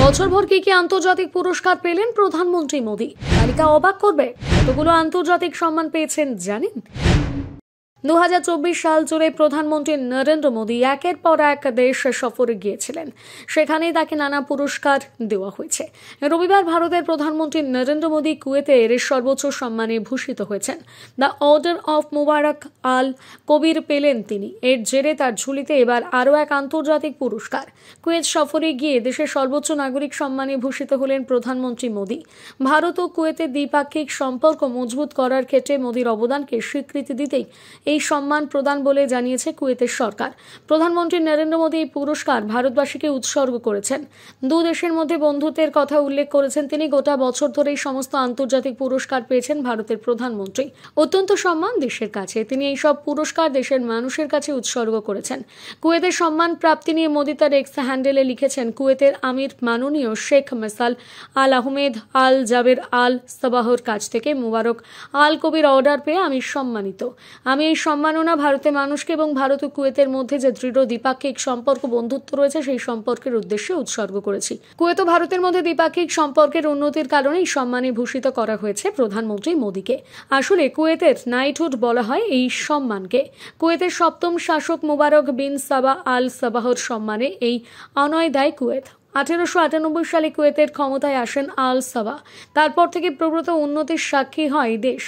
বছরভর কি আন্তর্জাতিক পুরস্কার পেলেন প্রধানমন্ত্রী মোদী? তালিকা অবাক করবে। কতগুলো আন্তর্জাতিক সম্মান পেয়েছেন জানেন? 2024 সাল জুড়ে প্রধানমন্ত্রী নরেন্দ্র মোদী একের পর এক দেশ সফরে গিয়েছিলেন। সেখানেই তাকে নানা পুরস্কার দেওয়া হয়েছে। রবিবার ভারতের প্রধানমন্ত্রী নরেন্দ্র মোদী কুয়েতের সর্বোচ্চ সম্মানে ভূষিত হয়েছেন। দ্য অর্ডার অফ মুবারক আল কবির পেলেন তিনি। এর জেরে তার ঝুলিতে এবার আরও এক আন্তর্জাতিক পুরস্কার। কুয়েত সফরে গিয়ে দেশের সর্বোচ্চ নাগরিক সম্মানে ভূষিত হলেন প্রধানমন্ত্রী মোদী। ভারত ও কুয়েতের দ্বিপাক্ষিক সম্পর্ক মজবুত করার ক্ষেত্রে মোদীর অবদানকে স্বীকৃতি দিতেই এই সম্মান প্রদান বলে জানিয়েছে কুয়েতের সরকার। প্রধানমন্ত্রী নরেন্দ্র মোদী এই পুরস্কার ভারতবাসীকে উৎসর্গ করেছেন। দু দেশের মধ্যে বন্ধুত্বের কথা উল্লেখ করেছেন তিনি। গোটা বছর ধরেই সমস্ত আন্তর্জাতিক পুরস্কার পেয়েছেন ভারতের প্রধানমন্ত্রী। অত্যন্ত সম্মান দেশের কাছে। তিনি এই সব পুরস্কার দেশের মানুষের কাছে উৎসর্গ করেছেন। কুয়েতের সম্মান প্রাপ্তি নিয়ে মোদী তার এক্স হ্যান্ডেলে লিখেছেন, কুয়েতের আমির মাননীয় শেখ মেসাল আল আহমেদ আল জাবের আল সাবাহর কাছ থেকে মুবারক আল কবির অর্ডার পেয়ে আমি সম্মানিত। আমি এই সম্মাননা ভারতের মানুষকে এবং ভারত ও কুয়েতের মধ্যে যে দৃঢ় দ্বিপাক্ষিক সম্পর্ক বন্ধুত্ব রয়েছে সেই সম্পর্কের উদ্দেশ্যে উৎসর্গ করেছি। কুয়েত ও ভারতের মধ্যে দ্বিপাক্ষিক সম্পর্কের উন্নতির কারণে এই সম্মানে ভূষিত করা হয়েছে প্রধানমন্ত্রী মোদীকে। আসলে কুয়েতের নাইটহুড বলা হয় এই সম্মানকে। কুয়েতের সপ্তম শাসক মুবারক বিন সাবা আল সাবাহর সম্মানে এই অনয় দেয় কুয়েত। 1898 সালে কুয়েতের ক্ষমতায় আসেন আল সাবা। তারপর থেকে প্রভূত উন্নতির সাক্ষী হয় দেশ।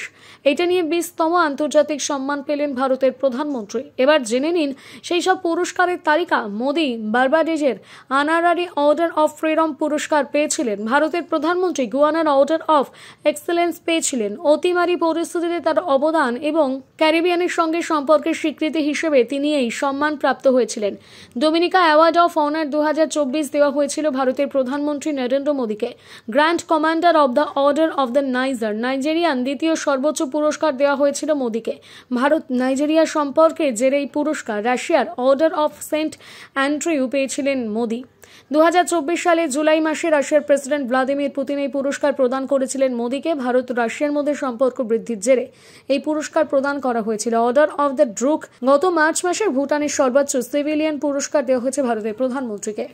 এটা নিয়ে 20তম আন্তর্জাতিক সম্মান পেলেন ভারতের প্রধানমন্ত্রী। এবার জেনে নিন সেই সব পুরস্কারের তালিকা। মোদী বার্বাডোজের অনারারি অর্ডার অফ ফ্রিডম পুরস্কার পেয়েছিলেন। ভারতের প্রধানমন্ত্রী গুয়ানার অর্ডার অফ এক্সেলেন্স পেয়েছিলেন। অতিমারি পরিস্থিতিতে তার অবদান এবং ক্যারিবিয়ানের সঙ্গে সম্পর্কের স্বীকৃতি হিসেবে তিনি এই সম্মান প্রাপ্ত হয়েছিলেন। ডোমিনিকা অ্যাওয়ার্ড অফ অনার 2024 দেওয়া হয়েছিল ভারতের প্রধানমন্ত্রী নরেন্দ্র মোদীকে। Grand commander of the order of the Nigerian দ্বিতীয় সর্বোচ্চ পুরস্কার দেওয়া হয়েছিল মোদীকে। ভারত নাইজেরিয়া সম্পর্কে জেরে এই পুরস্কার রাশিয়ার অর্ডার অফ সেন্ট অ্যান্ড্রিউ পেয়েছিলেন মোদী। 2024 সালে জুলাই মাসে রাশিয়ার প্রেসিডেন্ট ভ্লাদিমির পুতিন এই পুরস্কার প্রদান করেছিলেন মোদীকে। ভারত রাশিয়ার মধ্যে সম্পর্ক বৃদ্ধির জেরে এই পুরস্কার প্রদান করা হয়েছিল। অর্ডার অফ দ্য ড্রুক গত মার্চ মাসে ভুটানের সর্বোচ্চ সিভিলিয়ান পুরস্কার দেওয়া হয়েছে ভারতের প্রধানমন্ত্রীকে।